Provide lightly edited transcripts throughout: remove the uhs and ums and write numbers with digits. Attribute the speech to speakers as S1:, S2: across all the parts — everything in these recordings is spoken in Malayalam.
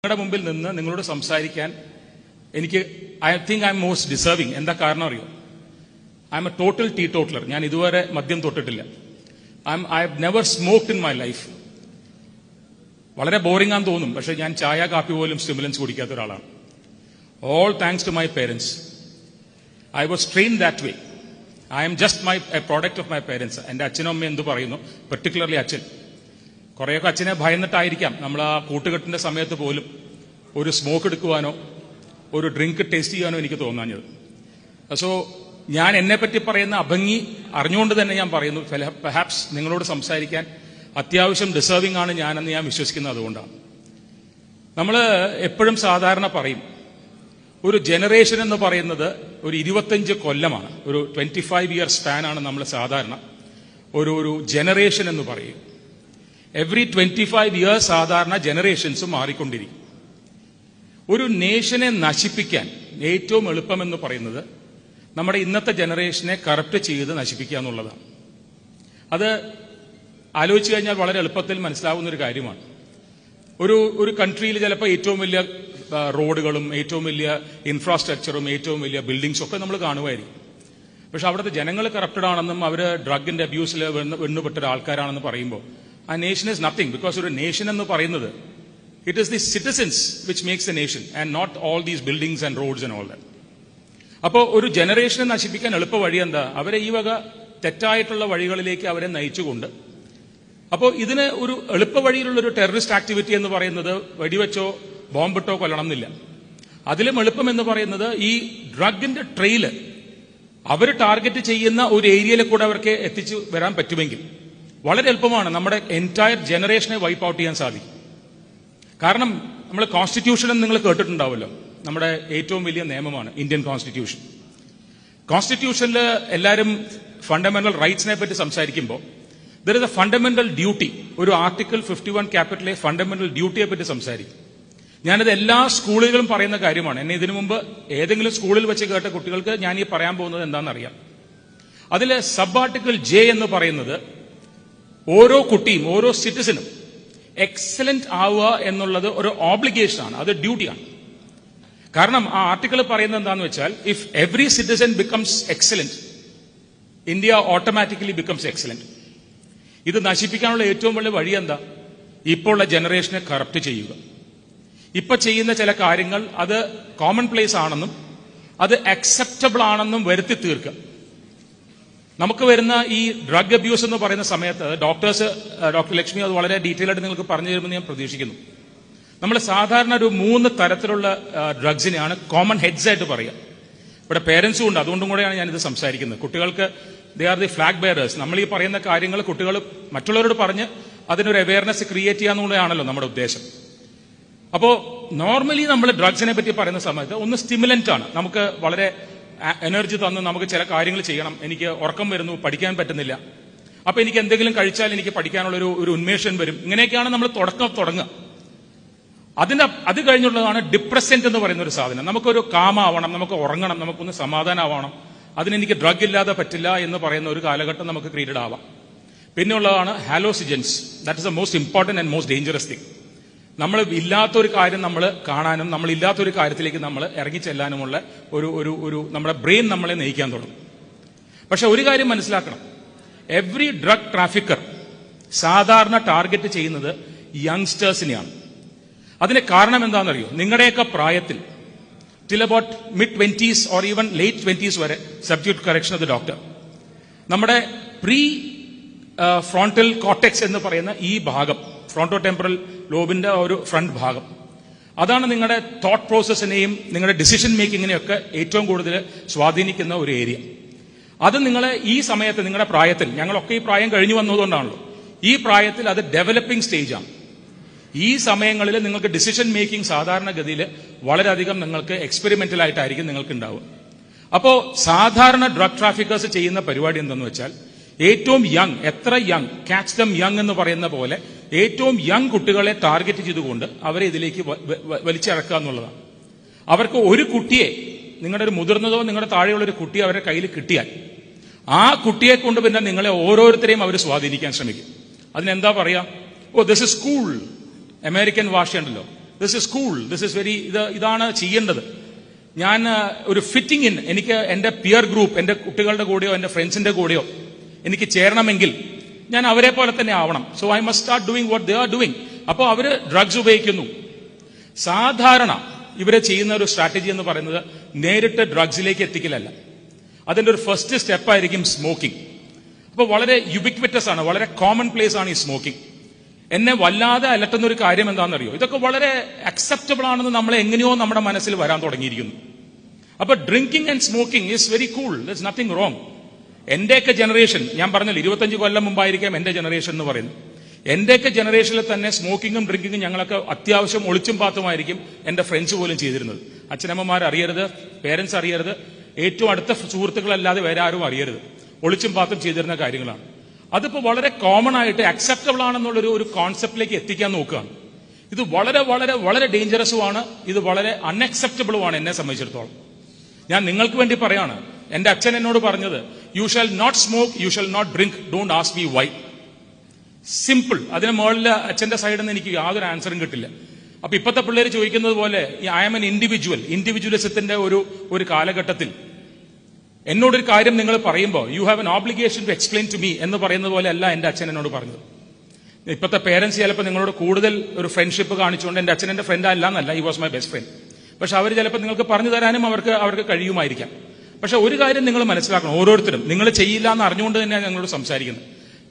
S1: നിങ്ങളുടെ മുമ്പിൽ നിന്ന് നിങ്ങളോട് സംസാരിക്കാൻ എനിക്ക് I think I'm most deserving. എന്താ കാരണം അറിയോ? I'm a total teetotaler. ഞാൻ ഇതുവരെ മദ്യം തൊട്ടിട്ടില്ല. I have never smoked in my life. വളരെ ബോറിംഗ് ആണെന്ന് തോന്നും, പക്ഷെ ഞാൻ ചായ കാപ്പി പോലും സ്റ്റിമുലൻസ് കുടിക്കാത്ത ഒരാളാണ്. All thanks to my parents. I was train that way. I'm just a product of my parents. എന്റെ അച്ഛനും അമ്മയും എന്ത് പറയുന്നു, പെർട്ടിക്കുലർലി അച്ഛൻ. കുറേയൊക്കെ അച്ഛനെ ഭയന്നിട്ടായിരിക്കാം നമ്മൾ ആ കൂട്ടുകെട്ടിന്റെ സമയത്ത് പോലും ഒരു സ്മോക്ക് എടുക്കുവാനോ ഒരു ഡ്രിങ്ക് ടേസ്റ്റ് ചെയ്യാനോ എനിക്ക് തോന്നാഞ്ഞത്. സോ ഞാൻ എന്നെപ്പറ്റി പറയുന്ന അഭംഗി അറിഞ്ഞുകൊണ്ട് തന്നെ ഞാൻ പറയുന്നു, പെർഹാപ്സ് നിങ്ങളോട് സംസാരിക്കാൻ അത്യാവശ്യം ഡിസേർവിംഗ് ആണ് ഞാനെന്ന് ഞാൻ വിശ്വസിക്കുന്നത് അതുകൊണ്ടാണ്. നമ്മൾ എപ്പോഴും സാധാരണ പറയും, ഒരു ജനറേഷൻ എന്ന് പറയുന്നത് ഒരു 25 കൊല്ലമാണ്, ഒരു 25 ഇയർ സ്പാനാണ് നമ്മൾ സാധാരണ ഒരു ജനറേഷൻ എന്ന് പറയും. എവറി 25 ഇയേഴ്സ് സാധാരണ ജനറേഷൻസ് മാറിക്കൊണ്ടിരിക്കും. ഒരു നേഷനെ നശിപ്പിക്കാൻ ഏറ്റവും എളുപ്പമെന്ന് പറയുന്നത് നമ്മുടെ ഇന്നത്തെ ജനറേഷനെ കറപ്റ്റ് ചെയ്ത് നശിപ്പിക്കുക എന്നുള്ളതാണ്. അത് ആലോചിച്ചു കഴിഞ്ഞാൽ വളരെ എളുപ്പത്തിൽ മനസ്സിലാവുന്ന ഒരു കാര്യമാണ്. ഒരു കൺട്രിയിൽ ചിലപ്പോൾ ഏറ്റവും വലിയ റോഡുകളും ഏറ്റവും വലിയ ഇൻഫ്രാസ്ട്രക്ചറും ഏറ്റവും വലിയ ബിൽഡിങ്സും ഒക്കെ നമ്മൾ കാണുമായിരിക്കും. പക്ഷെ അവിടുത്തെ ജനങ്ങൾ കറപ്റ്റഡ് ആണെന്നും അവർ ഡ്രഗിന്റെ അബ്യൂസിൽ വെണ്ണുപെട്ട ആൾക്കാരാണെന്ന് പറയുമ്പോൾ ആ നേഷൻ ഈസ് നത്തിങ്. ബിക്കോസ് ഒരു നേഷൻ എന്ന് പറയുന്നത് it is the citizens which makes a nation and not all these buildings and roads and all that. അപ്പോൾ ഒരു ജനറേഷനെ നശിപ്പിക്കാൻ എളുപ്പ വഴി എന്താ? അവരെ ഈ വക തെറ്റായിട്ടുള്ള വഴികളിലേക്ക് അവരെ നയിച്ചുകൊണ്ട്, അപ്പോൾ ഇതിന് ഒരു എളുപ്പ വഴിയിലുള്ള ഒരു ടെററിസ്റ്റ് ആക്ടിവിറ്റി എന്ന് പറയുന്നത് വെടിവെച്ചോ ബോംബിട്ടോ കൊല്ലണം എന്നില്ല. അതിലും എളുപ്പം എന്ന് പറയുന്നത് ഈ ഡ്രഗിന്റെ ട്രെയില് അവർ ടാർഗറ്റ് ചെയ്യുന്ന ഒരു ഏരിയയിൽ കൂടെ അവർക്ക് എത്തിച്ചു വരാൻ പറ്റുമെങ്കിൽ വളരെ എളുപ്പമാണ് നമ്മുടെ എൻറ്റയർ ജനറേഷനെ വൈപ്പ് ഔട്ട് ചെയ്യാൻ സാധിക്കും. കാരണം നമ്മൾ കോൺസ്റ്റിറ്റ്യൂഷൻ എന്ന് നിങ്ങൾ കേട്ടിട്ടുണ്ടാവുമല്ലോ, നമ്മുടെ ഏറ്റവും വലിയ നിയമമാണ് ഇന്ത്യൻ കോൺസ്റ്റിറ്റ്യൂഷൻ. കോൺസ്റ്റിറ്റ്യൂഷനിൽ എല്ലാവരും ഫണ്ടമെന്റൽ റൈറ്റ്സിനെ പറ്റി സംസാരിക്കുമ്പോൾ there is A fundamental duty. ഒരു ആർട്ടിക്കിൾ 51 ക്യാപിറ്റലെ ഫണ്ടമെന്റൽ ഡ്യൂട്ടിയെ പറ്റി സംസാരിക്കും. ഞാനത് എല്ലാ സ്കൂളുകളും പറയുന്ന കാര്യമാണ്. എന്നെ ഇതിനു മുമ്പ് ഏതെങ്കിലും സ്കൂളിൽ വെച്ച് കേട്ട കുട്ടികൾക്ക് ഞാൻ ഈ പറയാൻ പോകുന്നത് എന്താണെന്നറിയാം. അതിൽ സബ് ആർട്ടിക്കിൾ ജെ എന്ന് പറയുന്നത് ഓരോ കുട്ടിയും ഓരോ സിറ്റിസനും എക്സലന്റ് ആവുക എന്നുള്ളത് ഒരു ഓബ്ലിഗേഷനാണ്, അത് ഡ്യൂട്ടിയാണ്. കാരണം ആ ആർട്ടിക്കിൾ പറയുന്നത് എന്താന്ന് വെച്ചാൽ, if every citizen becomes excellent, India automatically becomes excellent. ഇത് നശിപ്പിക്കാനുള്ള ഏറ്റവും വലിയ വഴി എന്താ? ഇപ്പോൾ ഉള്ള ജനറേഷനെ കറപ്റ്റ് ചെയ്യുക. ഇപ്പൊ ചെയ്യുന്ന ചില കാര്യങ്ങൾ അത് കോമൺ പ്ലേസ് ആണെന്നും അത് അക്സെപ്റ്റബിൾ ആണെന്നും വരുത്തി തീർക്കുക. നമുക്ക് വരുന്ന ഈ ഡ്രഗ് അബ്യൂസ് എന്ന് പറയുന്ന സമയത്ത് ഡോക്ടർ ലക്ഷ്മി അത് വളരെ ഡീറ്റെയിൽ ആയിട്ട് നിങ്ങൾക്ക് പറഞ്ഞു തരുമെന്ന് ഞാൻ പ്രതീക്ഷിക്കുന്നു. നമ്മൾ സാധാരണ ഒരു 3 തരത്തിലുള്ള ഡ്രഗ്സിനെയാണ് കോമൺ ഹെഡ്സ് ആയിട്ട് പറയുക. ഇവിടെ പേരൻസും ഉണ്ട്, അതുകൊണ്ടും കൂടെയാണ് ഞാനിത് സംസാരിക്കുന്നത്. കുട്ടികൾക്ക് they are the flag bearers. നമ്മൾ ഈ പറയുന്ന കാര്യങ്ങൾ കുട്ടികൾ മറ്റുള്ളവരോട് പറഞ്ഞ് അതിനൊരു അവയർനെസ് ക്രിയേറ്റ് ചെയ്യാന്നുള്ളതാണല്ലോ നമ്മുടെ ഉദ്ദേശം. അപ്പോൾ നോർമലി നമ്മൾ ഡ്രഗ്സിനെ പറ്റി പറയുന്ന സമയത്ത് ഒന്ന് സ്റ്റിമുലന്റ് ആണ്, നമുക്ക് വളരെ എനർജി തന്ന് നമുക്ക് ചില കാര്യങ്ങൾ ചെയ്യണം, എനിക്ക് ഉറക്കം വരുന്നു, പഠിക്കാൻ പറ്റുന്നില്ല, അപ്പൊ എനിക്ക് എന്തെങ്കിലും കഴിച്ചാൽ എനിക്ക് പഠിക്കാനുള്ള ഒരു ഉന്മേഷം വരും. ഇങ്ങനെയൊക്കെയാണ് നമ്മൾ തുടങ്ങുക. അത് കഴിഞ്ഞുള്ളതാണ് ഡിപ്രസന്റ് എന്ന് പറയുന്ന ഒരു സാധനം. നമുക്കൊരു കാമാവണം, നമുക്ക് ഉറങ്ങണം, നമുക്കൊന്ന് സമാധാനമാവണം, അതിനെനിക്ക് ഡ്രഗ് ഇല്ലാതെ പറ്റില്ല എന്ന് പറയുന്ന ഒരു കാലഘട്ടം നമുക്ക് ക്രിയേറ്റഡ് ആവാം. പിന്നെ ഉള്ളതാണ് hallucinogens. That is the most important and most dangerous thing. നമ്മൾ ഇല്ലാത്തൊരു കാര്യം നമ്മൾ കാണാനും നമ്മൾ ഇല്ലാത്തൊരു കാര്യത്തിലേക്ക് നമ്മൾ ഇറങ്ങിച്ചെല്ലാനുമുള്ള ഒരു നമ്മുടെ ബ്രെയിൻ നമ്മളെ നയിക്കാൻ തുടങ്ങും. പക്ഷെ ഒരു കാര്യം മനസ്സിലാക്കണം, എവറി ഡ്രഗ് ട്രാഫിക്കർ സാധാരണ ടാർഗറ്റ് ചെയ്യുന്നത് യങ്സ്റ്റേഴ്സിനെയാണ്. അതിന് കാരണം എന്താണെന്നറിയോ? നിങ്ങളുടെയൊക്കെ പ്രായത്തിൽ till about mid-20s or even late 20s വരെ, subject correction of the doctor, നമ്മുടെ പ്രീ ഫ്രോണ്ടൽ കോർട്ടെക്സ് എന്ന് പറയുന്ന ഈ ഭാഗം, ഫ്രോണ്ടോ ടെമ്പറൽ ലോബിന്റെ ഒരു ഫ്രണ്ട് ഭാഗം, അതാണ് നിങ്ങളുടെ തോട്ട് പ്രോസസ്സിനെയും നിങ്ങളുടെ ഡിസിഷൻ മേക്കിങ്ങിനെയൊക്കെ ഏറ്റവും കൂടുതൽ സ്വാധീനിക്കുന്ന ഒരു ഏരിയ. അത് നിങ്ങളെ ഈ സമയത്ത് നിങ്ങളുടെ പ്രായത്തിൽ, ഞങ്ങളൊക്കെ ഈ പ്രായം കഴിഞ്ഞു വന്നതുകൊണ്ടാണല്ലോ, ഈ പ്രായത്തിൽ അത് ഡെവലപ്പിംഗ് സ്റ്റേജാണ്. ഈ സമയങ്ങളിൽ നിങ്ങൾക്ക് ഡിസിഷൻ മേക്കിംഗ് സാധാരണഗതിയിൽ വളരെയധികം നിങ്ങൾക്ക് എക്സ്പെരിമെന്റൽ ആയിട്ടായിരിക്കും നിങ്ങൾക്ക് ഉണ്ടാവുക. അപ്പോൾ സാധാരണ ഡ്രഗ് ട്രാഫിക്കേഴ്സ് ചെയ്യുന്ന പരിപാടി എന്തെന്ന് വെച്ചാൽ, ഏറ്റവും യങ്, എത്ര യങ്, ക്യാച്ച് ദം യങ് എന്ന് പറയുന്ന പോലെ ഏറ്റവും യങ് കുട്ടികളെ ടാർഗറ്റ് ചെയ്തുകൊണ്ട് അവരെ ഇതിലേക്ക് വലിച്ചിറക്കുക എന്നുള്ളതാണ്. അവർക്ക് ഒരു കുട്ടിയെ, നിങ്ങളുടെ ഒരു മുതിർന്നതോ നിങ്ങളുടെ താഴെയുള്ള ഒരു കുട്ടിയെ അവരുടെ കയ്യിൽ കിട്ടിയാൽ ആ കുട്ടിയെ കൊണ്ട് പിന്നെ നിങ്ങളെ ഓരോരുത്തരെയും അവർ സ്വാധീനിക്കാൻ ശ്രമിക്കും. അതിനെന്താ പറയാ? This is cool. അമേരിക്കൻ ഭാഷയുണ്ടല്ലോ, this is cool, this is very, ഇതാണ് ചെയ്യേണ്ടത്. ഞാൻ ഒരു ഫിറ്റിംഗ് ഇൻ, എനിക്ക് എന്റെ പിയർ ഗ്രൂപ്പ്, എന്റെ കുട്ടികളുടെ കൂടെയോ എന്റെ ഫ്രണ്ട്സിന്റെ കൂടെയോ എനിക്ക് ചേരണമെങ്കിൽ ഞാൻ അവരെ പോലെ തന്നെ ആവണം. So I must start doing what they are doing. അപ്പോൾ അവര് ഡ്രഗ്സ് ഉപയോഗിക്കുന്നു. സാധാരണ ഇവരെ ചെയ്യുന്ന ഒരു സ്ട്രാറ്റജി എന്ന് പറയുന്നത് നേരിട്ട് ഡ്രഗ്സിലേക്ക് എത്തിക്കലല്ല, അതിന്റെ ഒരു ഫസ്റ്റ് സ്റ്റെപ്പായിരിക്കും സ്മോക്കിംഗ്. അപ്പോൾ വളരെ യുബിക്വിറ്റസ് ആണ്, വളരെ കോമൺ പ്ലേസ് ആണ് ഈ സ്മോക്കിംഗ്. എന്നെ വല്ലാതെ അലട്ടുന്ന ഒരു കാര്യം എന്താണെന്നറിയോ, ഇതൊക്കെ വളരെ അക്സെപ്റ്റബിൾ ആണെന്ന് നമ്മളെ എങ്ങനെയോ നമ്മുടെ മനസ്സിൽ വരാൻ തുടങ്ങിയിരിക്കുന്നു. അപ്പൊ drinking and smoking is very cool, there is nothing wrong. എന്റെയൊക്കെ ജനറേഷൻ, ഞാൻ പറഞ്ഞല്ലോ 25 കൊല്ലം മുമ്പായിരിക്കാം എന്റെ ജനറേഷൻ എന്ന് പറയുന്നത്. എന്റെയൊക്കെ ജനറേഷനിൽ തന്നെ സ്മോക്കിങ്ങും ഡ്രിങ്കിങ്ങും ഞങ്ങളൊക്കെ അത്യാവശ്യം ഒളിച്ചും പാത്തുമായിരിക്കും എന്റെ ഫ്രണ്ട്സ് പോലും ചെയ്തിരുന്നത്. അച്ഛനമ്മമാർ അറിയരുത്, പേരൻസ് അറിയരുത്, ഏറ്റവും അടുത്ത സുഹൃത്തുക്കളല്ലാതെ വേറെ ആരും അറിയരുത്. ഒളിച്ചും പാത്തും ചെയ്തിരുന്ന കാര്യങ്ങളാണ്. അതിപ്പോ വളരെ കോമൺ ആയിട്ട് അക്സെപ്റ്റബിൾ ആണെന്നുള്ളൊരു ഒരു കോൺസെപ്റ്റിലേക്ക് എത്തിക്കാൻ നോക്കുകയാണ്. ഇത് വളരെ വളരെ വളരെ ഡേഞ്ചറസുമാണ്, ഇത് വളരെ അൺഅക്സെപ്റ്റബിളുമാണ് എന്നെ സംബന്ധിച്ചിടത്തോളം. ഞാൻ നിങ്ങൾക്ക് വേണ്ടി പറയാണ്, എന്റെ അച്ഛൻ എന്നോട് പറഞ്ഞത്, you shall not smoke, you shall not drink, don't ask me why. Simple. അതിന് മുകളിൽ അച്ഛന്റെ സൈഡിൽ നിന്ന് എനിക്ക് യാതൊരു ആൻസറും കിട്ടില്ല. അപ്പൊ ഇപ്പോഴത്തെ പിള്ളേർ ചോദിക്കുന്നത് പോലെ ഐ ആം എൻ ഇൻഡിവിജ്വലിസത്തിന്റെ ഒരു കാലഘട്ടത്തിൽ എന്നോടൊരു കാര്യം നിങ്ങൾ പറയുമ്പോൾ you have an obligation to explain to me എന്ന് പറയുന്നത് പോലെ അല്ല എന്റെ അച്ഛൻ എന്നോട് പറഞ്ഞത്. ഇപ്പോഴത്തെ പേരൻസ് ചിലപ്പോൾ നിങ്ങളോട് കൂടുതൽ ഒരു ഫ്രണ്ട്ഷിപ്പ് കാണിച്ചുകൊണ്ട്, എന്റെ അച്ഛൻ എന്റെ ഫ്രണ്ട് അല്ല എന്നല്ല, he was my best friend, പക്ഷെ അവർ ചിലപ്പോൾ നിങ്ങൾക്ക് പറഞ്ഞു തരാനും അവർക്ക് കഴിയുമായിരിക്കാം. പക്ഷെ ഒരു കാര്യം നിങ്ങൾ മനസ്സിലാക്കണം, ഓരോരുത്തരും നിങ്ങൾ ചെയ്യില്ല എന്ന് അറിഞ്ഞുകൊണ്ട് തന്നെയാണ് ഞങ്ങളോട് സംസാരിക്കുന്നത്.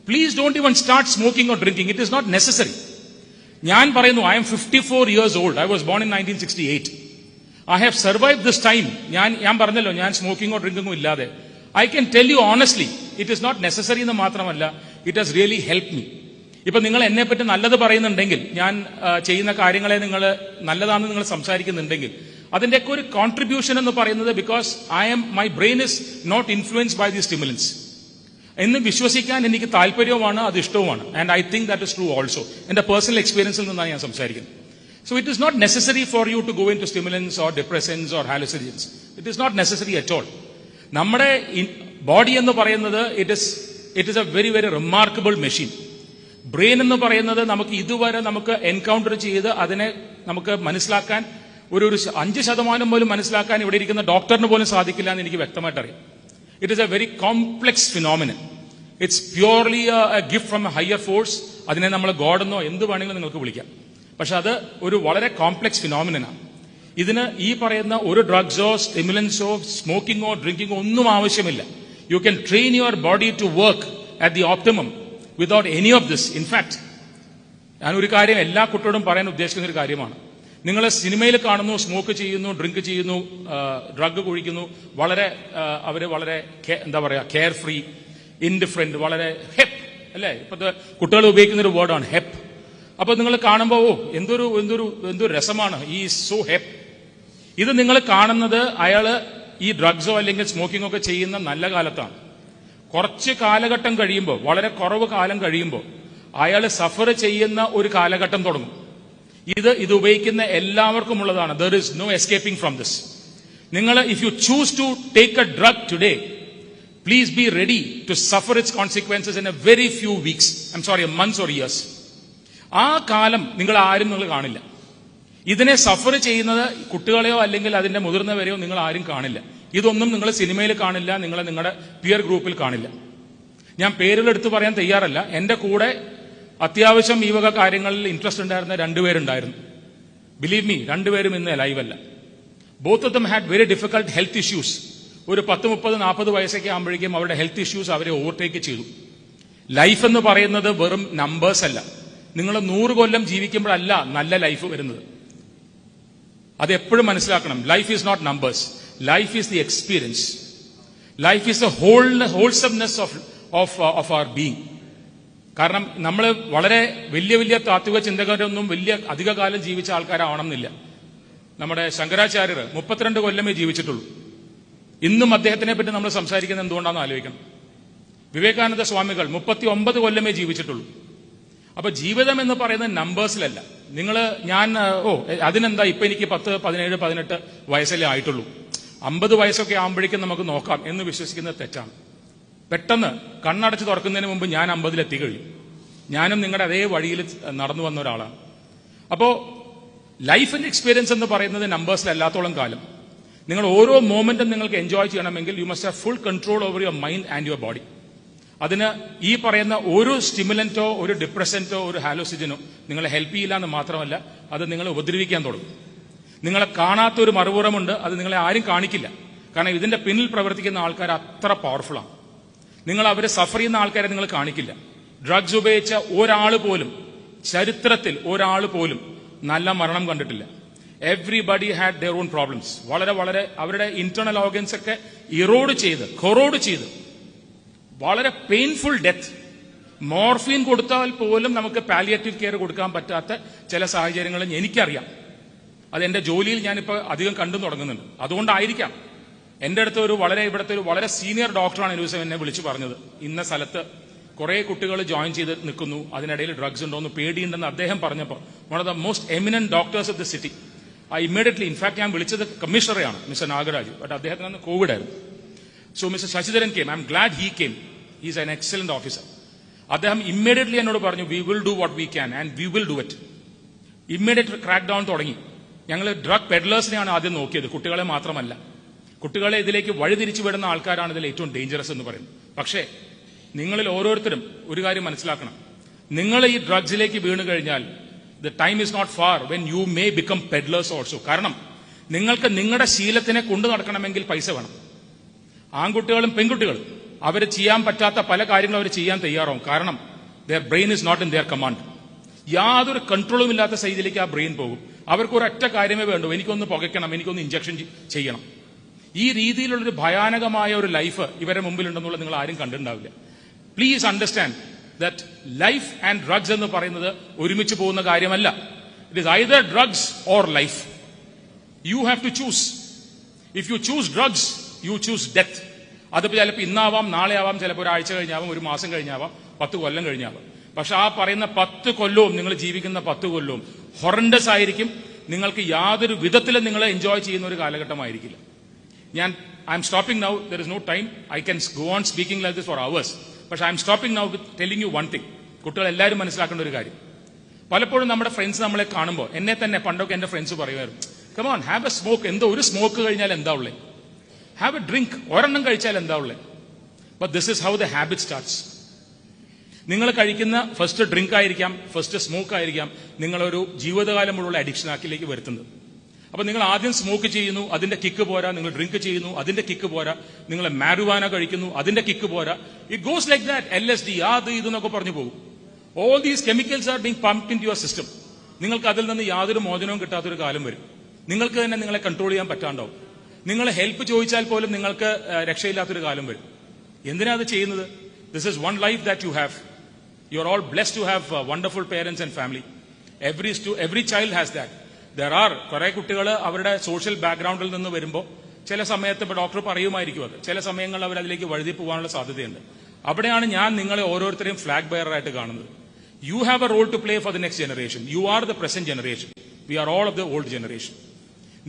S1: Please don't even start smoking or drinking, it is not necessary. ഞാൻ പറയുന്നു, I'm 54 years old, I was born in 1968. I have survived this time. ഞാൻ പറഞ്ഞല്ലോ, ഞാൻ സ്മോക്കിങ്ങോ ഡ്രിങ്കിങ്ങോ ഇല്ലാതെ. I can tell you honestly, it is not necessary എന്ന് മാത്രമല്ല, it has really help me. ഇപ്പൊ നിങ്ങൾ എന്നെ പറ്റി നല്ലത് പറയുന്നുണ്ടെങ്കിൽ, ഞാൻ ചെയ്യുന്ന കാര്യങ്ങളെ നിങ്ങൾ നല്ലതാണെന്ന് നിങ്ങൾ സംസാരിക്കുന്നുണ്ടെങ്കിൽ, അതിന്റെയൊക്കെ ഒരു കോൺട്രിബ്യൂഷൻ എന്ന് പറയുന്നത് because my brain is not influenced by the stimulants എന്ന് വിശ്വസിക്കാൻ എനിക്ക് താല്പര്യവുമാണ്, അത് ഇഷ്ടവുമാണ്. And I think that is true also. എന്റെ പേഴ്സണൽ എക്സ്പീരിയൻസിൽ നിന്നാണ് ഞാൻ സംസാരിക്കുന്നത്. So it is not necessary for you to go into stimulants or depressants or hallucinogens. It is not necessary at all. നമ്മുടെ ബോഡി എന്ന് പറയുന്നത് it is A very very remarkable machine. Brain എന്ന് പറയുന്നത് ഇതുവരെ നമുക്ക് എൻകൗണ്ടർ ചെയ്ത് അതിനെ നമുക്ക് മനസ്സിലാക്കാൻ ഒരു 5% പോലും മനസ്സിലാക്കാൻ ഇവിടെ ഇരിക്കുന്ന ഡോക്ടറിന് പോലും സാധിക്കില്ല എന്ന് എനിക്ക് വ്യക്തമായിട്ട് അറിയാം. It is A very complex phenomenon. It's purely A gift from A higher force. അതിനെ നമ്മൾ ഗോഡെന്നോ എന്ത് വേണമെങ്കിലും നിങ്ങൾക്ക് വിളിക്കാം. പക്ഷെ അത് ഒരു വളരെ കോംപ്ലെക്സ് ഫിനോമിനനാണ്. ഇതിന് ഈ പറയുന്ന ഒരു ഡ്രഗ്സോ സ്റ്റിമുലൻസോ സ്മോക്കിങ്ങോ ഡ്രിങ്കിങ്ങോ ഒന്നും ആവശ്യമില്ല. You can train your body to work at the optimum without any of this. In fact ഞാനൊരു കാര്യം എല്ലാ കുട്ടിയോടും പറയാൻ ഉദ്ദേശിക്കുന്ന ഒരു കാര്യമാണ്. നിങ്ങൾ സിനിമയിൽ കാണുന്നു, സ്മോക്ക് ചെയ്യുന്നു, ഡ്രിങ്ക് ചെയ്യുന്നു, ഡ്രഗ് കുഴിക്കുന്നു, അവര് വളരെ എന്താ പറയാ, കെയർ ഫ്രീ, ഇൻഡിഫറന്റ്, വളരെ ഹെപ്പ് അല്ലേ. ഇപ്പോഴത്തെ കുട്ടികൾ ഉപയോഗിക്കുന്ന ഒരു വേർഡാണ് ഹെപ്പ്. അപ്പൊ നിങ്ങൾ കാണുമ്പോൾ എന്തൊരു രസമാണ്, ഈ സോ ഹെപ്പ്. ഇത് നിങ്ങൾ കാണുന്നത് അയാള് ഈ ഡ്രഗ്സോ അല്ലെങ്കിൽ സ്മോക്കിംഗ് ഒക്കെ ചെയ്യുന്ന നല്ല കാലത്താണ്. കുറച്ച് കാലഘട്ടം കഴിയുമ്പോൾ, വളരെ കുറവ് കാലം കഴിയുമ്പോൾ അയാൾ സഫർ ചെയ്യുന്ന ഒരു കാലഘട്ടം തുടങ്ങും. ഇത് ഉപയോഗിക്കുന്ന എല്ലാവർക്കും ഉള്ളതാണ്. There is no escaping from this. നിങ്ങൾ if you choose to take a drug today, please be ready to suffer its consequences in a very few weeks, months or years. ആ കാലം നിങ്ങൾ കാണില്ല. ഇതിനെ സഫർ ചെയ്യുന്നത് കുട്ടികളെയോ അല്ലെങ്കിൽ അതിന്റെ മുതിർന്നവരെയോ നിങ്ങൾ ആരും കാണില്ല. ഇതൊന്നും നിങ്ങൾ സിനിമയിൽ കാണില്ല, നിങ്ങളുടെ പിയർ ഗ്രൂപ്പിൽ കാണില്ല. ഞാൻ പേരുകൾ എടുത്തു പറയാൻ തയ്യാറല്ല. എന്റെ കൂടെ അത്യാവശ്യം ഈ വക കാര്യങ്ങളിൽ ഇൻട്രസ്റ്റ് ഉണ്ടായിരുന്ന 2 പേരുണ്ടായിരുന്നു. ബിലീവ് മീ, 2 പേരും ഇന്ന് ലൈവല്ല. Both of them had very difficult health issues. ഒരു 10, 30, 40 വയസ്സൊക്കെ ആകുമ്പോഴേക്കും അവരുടെ ഹെൽത്ത് ഇഷ്യൂസ് അവരെ ഓവർടേക്ക് ചെയ്തു. ലൈഫ് എന്ന് പറയുന്നത് വെറും നമ്പേഴ്സ് അല്ല. നിങ്ങൾ 100 കൊല്ലം ജീവിക്കുമ്പോഴല്ല നല്ല ലൈഫ് വരുന്നത്. അത് എപ്പോഴും മനസ്സിലാക്കണം. Life is not numbers, life is the experience. Life is the wholesomeness of our being. കാരണം നമ്മൾ വളരെ വലിയ താത്വിക ചിന്തകരൊന്നും വലിയ അധിക കാലം ജീവിച്ച ആൾക്കാരാവണമെന്നില്ല. നമ്മുടെ ശങ്കരാചാര്യർ 32 കൊല്ലമേ ജീവിച്ചിട്ടുള്ളൂ. ഇന്നും അദ്ദേഹത്തിനെ പറ്റി നമ്മൾ സംസാരിക്കുന്നത് എന്തുകൊണ്ടാണെന്ന് ആലോചിക്കണം. വിവേകാനന്ദ സ്വാമികൾ 39 കൊല്ലമേ ജീവിച്ചിട്ടുള്ളൂ. അപ്പൊ ജീവിതം എന്ന് പറയുന്നത് നമ്പേഴ്സിലല്ല. അതിനെന്താ, ഇപ്പൊ എനിക്ക് 10, 17, 18 വയസ്സല്ലേ ആയിട്ടുള്ളൂ, 50 വയസ്സൊക്കെ ആകുമ്പോഴേക്കും നമുക്ക് നോക്കാം എന്ന് വിശ്വസിക്കുന്നത് തെറ്റാണ്. പെട്ടെന്ന് കണ്ണടച്ച് തുറക്കുന്നതിന് മുമ്പ് ഞാൻ 50-ൽ എത്തിക്കഴിയും. ഞാനും നിങ്ങളുടെ അതേ വഴിയിൽ നടന്നു വന്ന ഒരാളാണ്. അപ്പോ ലൈഫിന്റെ എക്സ്പീരിയൻസ് എന്ന് പറയുന്നത് നമ്പേഴ്സിലല്ലാത്തോളം കാലം നിങ്ങൾ ഓരോ മോമെന്റും നിങ്ങൾക്ക് എൻജോയ് ചെയ്യണമെങ്കിൽ you must have full control over your mind and your body. അതിന് ഈ പറയുന്ന ഒരു സ്റ്റിമുലന്റോ ഒരു ഡിപ്രസന്റോ ഒരു ഹാലോസിജനോ നിങ്ങളെ ഹെൽപ്പ് ചെയ്യില്ല എന്ന് മാത്രമല്ല, അത് നിങ്ങളെ ഉപദ്രവിക്കാൻ തുടങ്ങും. നിങ്ങളെ കാണാത്തൊരു മറുപുറമുണ്ട്, അത് നിങ്ങളെ ആരും കാണിക്കില്ല. കാരണം ഇതിന്റെ പിന്നിൽ പ്രവർത്തിക്കുന്ന ആൾക്കാർ അത്ര പവർഫുള്ളാണ്. നിങ്ങൾ അവരെ സഫർ ചെയ്യുന്ന ആൾക്കാരെ നിങ്ങൾ കാണിക്കില്ല. ഡ്രഗ്സ് ഉപയോഗിച്ച ഒരാൾ പോലും, ചരിത്രത്തിൽ ഒരാൾ പോലും നല്ല മരണം കണ്ടിട്ടില്ല. Everybody had their own problems. വളരെ വളരെ അവരുടെ ഇന്റേണൽ ഓർഗൻസ് ഒക്കെ കൊറോഡ് ചെയ്ത് വളരെ പെയിൻഫുൾ ഡെത്ത്. മോർഫിൻ കൊടുത്താൽ പോലും നമുക്ക് പാലിയേറ്റീവ് കെയർ കൊടുക്കാൻ പറ്റാത്ത ചില സാഹചര്യങ്ങളും എനിക്കറിയാം. അതെന്റെ ജോലിയിൽ ഞാനിപ്പോൾ അധികം കണ്ടു തുടങ്ങുന്നുണ്ട്. അതുകൊണ്ടായിരിക്കാം എന്റെ അടുത്ത് ഇവിടുത്തെ ഒരു വളരെ സീനിയർ ഡോക്ടറാണ് ഒരു ദിവസം എന്നെ വിളിച്ചു പറഞ്ഞത്, ഇന്ന സ്ഥലത്ത് കുറെ കുട്ടികൾ ജോയിൻ ചെയ്ത് നിൽക്കുന്നു, അതിനിടയിൽ ഡ്രഗ്സ് ഉണ്ടോന്ന് പേടിയുണ്ടെന്ന് അദ്ദേഹം പറഞ്ഞപ്പോൾ one of the most eminent doctors of the city, immediately, in fact ഞാൻ വിളിച്ചത് കമ്മീഷണറെയാണ്, മിസ്റ്റർ നാഗരാജ്. ബട്ട് അദ്ദേഹത്തിന് അന്ന് കോവിഡ് ആയിരുന്നു. So mister Sasidharan came. I M GLAAD he came. He is an excellent officer. അദ്ദേഹം ഇമ്മീഡിയറ്റ്ലി എന്നോട് പറഞ്ഞു, we will do what we can and we will do it. Immediate crack down തുടങ്ങി. ഞങ്ങൾ ഡ്രഗ് പെഡ്ലേഴ്സിനെയാണ് ആദ്യം നോക്കിയത്, കുട്ടികളെ മാത്രമല്ല. കുട്ടികളെ ഇതിലേക്ക് വഴിതിരിച്ചു വിടുന്ന ആൾക്കാരാണ് ഇതിൽ ഏറ്റവും ഡേഞ്ചറസ് എന്ന് പറയുന്നത്. പക്ഷേ നിങ്ങളിൽ ഓരോരുത്തരും ഒരു കാര്യം മനസ്സിലാക്കണം, നിങ്ങൾ ഈ ഡ്രഗ്സിലേക്ക് വീണു കഴിഞ്ഞാൽ the time is not far when you may become peddlers also. കാരണം നിങ്ങൾക്ക് നിങ്ങളുടെ ശീലത്തിനെ കൊണ്ടു നടക്കണമെങ്കിൽ പൈസ വേണം. ആൺകുട്ടികളും പെൺകുട്ടികളും അവർ ചെയ്യാൻ പറ്റാത്ത പല കാര്യങ്ങളും അവർ ചെയ്യാൻ തയ്യാറാവും. കാരണം their brain is not in their command. യാതൊരു കൺട്രോളും ഇല്ലാത്ത സ്റ്റേജിലേക്ക് ആ ബ്രെയിൻ പോകും. അവർക്ക് ഒരൊറ്റ കാര്യമേ വേണ്ടൂ, എനിക്കൊന്ന് പുകയ്ക്കണം, എനിക്കൊന്ന് ഇഞ്ചക്ഷൻ ചെയ്യണം. ഈ രീതിയിലുള്ളൊരു ഭയാനകമായ ഒരു ലൈഫ് ഇവരെ മുമ്പിലുണ്ടെന്നുള്ളത് നിങ്ങൾ ആരും കണ്ടിട്ടുണ്ടാവില്ല. Please understand that life and drugs എന്ന് പറയുന്നത് ഒരുമിച്ച് പോകുന്ന കാര്യമല്ല. It is either drugs or life. You have to choose. If you choose drugs you choose death. അതിപ്പോൾ ചിലപ്പോൾ ഇന്നാവാം, നാളെ ആവാം, ചിലപ്പോൾ ഒരാഴ്ച കഴിഞ്ഞാവാം, ഒരു മാസം കഴിഞ്ഞാവാം, 10 കൊല്ലം കഴിഞ്ഞാവാം. പക്ഷെ ആ പറയുന്ന 10 കൊല്ലവും നിങ്ങൾ ജീവിക്കുന്ന 10 കൊല്ലവും ഹൊറണ്ടസ് ആയിരിക്കും. നിങ്ങൾക്ക് യാതൊരു വിധത്തിലും നിങ്ങൾ എൻജോയ് ചെയ്യുന്ന ഒരു കാലഘട്ടമായിരിക്കില്ല. I'm stopping now. There is no time. I can go on speaking like this for hours. പക്ഷെ I'm stopping now with telling you one thing. കുട്ടികൾ എല്ലാവരും മനസ്സിലാക്കേണ്ട ഒരു കാര്യം, പലപ്പോഴും നമ്മുടെ ഫ്രണ്ട്സ് നമ്മളെ കാണുമ്പോൾ, എന്നെ തന്നെ പണ്ടൊക്കെ എന്റെ ഫ്രണ്ട്സ് പറയുമായിരുന്നു, come on have a smoke. എന്തോ ഒരു സ്മോക്ക് കഴിഞ്ഞാൽ എന്താ ഉള്ളേ? Have a drink. ഒരെണ്ണം കഴിച്ചാൽ എന്താ ഉള്ളേ? But this is how the habit starts. നിങ്ങൾ കഴിക്കുന്ന ഫസ്റ്റ് ഡ്രിങ്ക് ആയിരിക്കാം, ഫസ്റ്റ് സ്മോക്ക് ആയിരിക്കാം നിങ്ങളൊരു ജീവിതകാലം മുഴുവൻ അഡിക്ഷനാക്കിലേക്ക് വരുത്തുന്നത്. അപ്പൊ നിങ്ങൾ ആദ്യം സ്മോക്ക് ചെയ്യുന്നു, അതിന്റെ കിക്ക് പോരാ. നിങ്ങൾ ഡ്രിങ്ക് ചെയ്യുന്നു, അതിന്റെ കിക്ക് പോരാ. നിങ്ങൾ മാരുവാന കഴിക്കുന്നു, അതിന്റെ കിക്ക് പോരാ. It goes like that. LSD അത് ഇതെന്നൊക്കെ പറഞ്ഞു പോകും. All these chemicals are being pumped in your system. നിങ്ങൾക്ക് അതിൽ നിന്ന് യാതൊരു മോചനവും കിട്ടാത്തൊരു കാലം വരും. നിങ്ങൾക്ക് തന്നെ നിങ്ങളെ കൺട്രോൾ ചെയ്യാൻ പറ്റാണ്ടാവും. നിങ്ങൾ ഹെൽപ്പ് ചോദിച്ചാൽ പോലും നിങ്ങൾക്ക് രക്ഷയില്ലാത്തൊരു കാലം വരും. എന്തിനാ അത് ചെയ്യുന്നത്? This is one life that you have. You are all blessed to have wonderful parents and family. Every child has that. There are കുറെ കുട്ടികൾ അവരുടെ സോഷ്യൽ ബാക്ക്ഗ്രൗണ്ടിൽ നിന്ന് വരുമ്പോൾ ചില സമയത്ത് ഇപ്പോൾ ഡോക്ടർ പറയുമായിരിക്കും, അത് ചില സമയങ്ങളിൽ അവർ അതിലേക്ക് വഴുതി പോകാനുള്ള സാധ്യതയുണ്ട്. അവിടെയാണ് ഞാൻ നിങ്ങളെ ഓരോരുത്തരെയും ഫ്ലാഗ് ബെയറായിട്ട് കാണുന്നത്. You have a role to play for the next generation. You are the present generation. We are all of the old generation.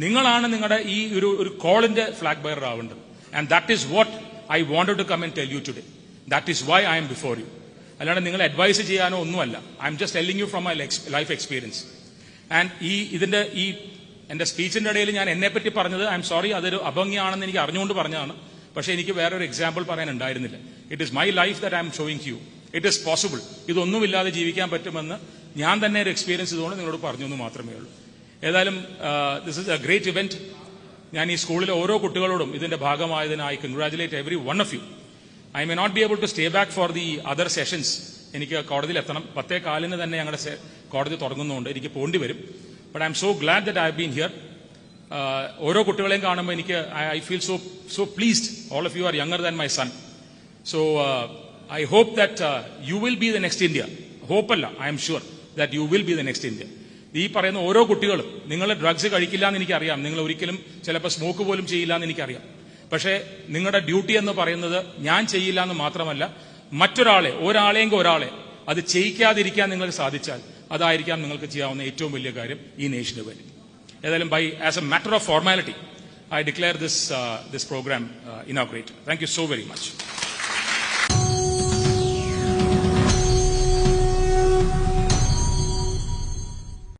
S1: നിങ്ങളാണ് നിങ്ങളുടെ ഈ ഒരു കോളിന്റെ ഫ്ലാഗ് ബെയർ ആവേണ്ടത്. And that is what I wanted to come and tell you today. That is why I'm before you. അല്ലാണ്ട് നിങ്ങൾ അഡ്വൈസ് ചെയ്യാനോ ഒന്നുമല്ല. I'm just telling you from my life experience. And എന്റെ സ്പീച്ചിന്റെ ഇടയിൽ ഞാൻ എന്നെപ്പറ്റി പറഞ്ഞത്, ഐ എം സോറി, അതൊരു അഭംഗിയാണെന്ന് എനിക്ക് അറിഞ്ഞുകൊണ്ട് പറഞ്ഞതാണ്. പക്ഷേ എനിക്ക് വേറൊരു എക്സാമ്പിൾ പറയാൻ ഉണ്ടായിരുന്നില്ല. It is my life that I'm showing you. It is possible. ഇതൊന്നുമില്ലാതെ ജീവിക്കാൻ പറ്റുമെന്ന് ഞാൻ തന്നെ ഒരു എക്സ്പീരിയൻസ് ഇതുകൊണ്ട് നിങ്ങളോട് പറഞ്ഞു എന്ന് മാത്രമേ ഉള്ളൂ. ഏതായാലും this is a great event. ഞാൻ ഈ സ്കൂളിലെ ഓരോ കുട്ടികളോടും ഇതിന്റെ ഭാഗമായതിനായി congratulate every one of you. I may not be able to stay back for the other sessions. എനിക്ക് കോടതിയിൽ എത്തണം. 10:15 തന്നെ ഞങ്ങളുടെ കോടതി തുടങ്ങുന്നതുകൊണ്ട് എനിക്ക് പോകേണ്ടി വരും. But I'm so glad that I have been here. ഓരോ കുട്ടികളെയും കാണുമ്പോൾ എനിക്ക് I feel so pleased. All of you are younger than my son. So I hope that you will be the next India. ഹോപ്പല്ല, I'm sure that you will be the next India. ഈ പറയുന്ന ഓരോ കുട്ടികളും, നിങ്ങൾ ഡ്രഗ്സ് കഴിക്കില്ല എന്ന് എനിക്കറിയാം, നിങ്ങൾ ഒരിക്കലും ചിലപ്പോൾ സ്മോക്ക് പോലും ചെയ്യില്ല എന്ന് എനിക്കറിയാം. പക്ഷേ നിങ്ങളുടെ ഡ്യൂട്ടി എന്ന് പറയുന്നത് ഞാൻ ചെയ്യില്ല എന്ന് മാത്രമല്ല, ഒരാളെങ്കിൽ ഒരാളെ അത് ചെയ്യിക്കാതിരിക്കാൻ നിങ്ങൾക്ക് സാധിച്ചാൽ അതായിരിക്കാം നിങ്ങൾക്ക് ചെയ്യാവുന്ന ഏറ്റവും വലിയ കാര്യം ഈ നേഷന് വേണ്ടി. ഏതായാലും as A matter of formality I declare this program inaugurated. Thank you so very much.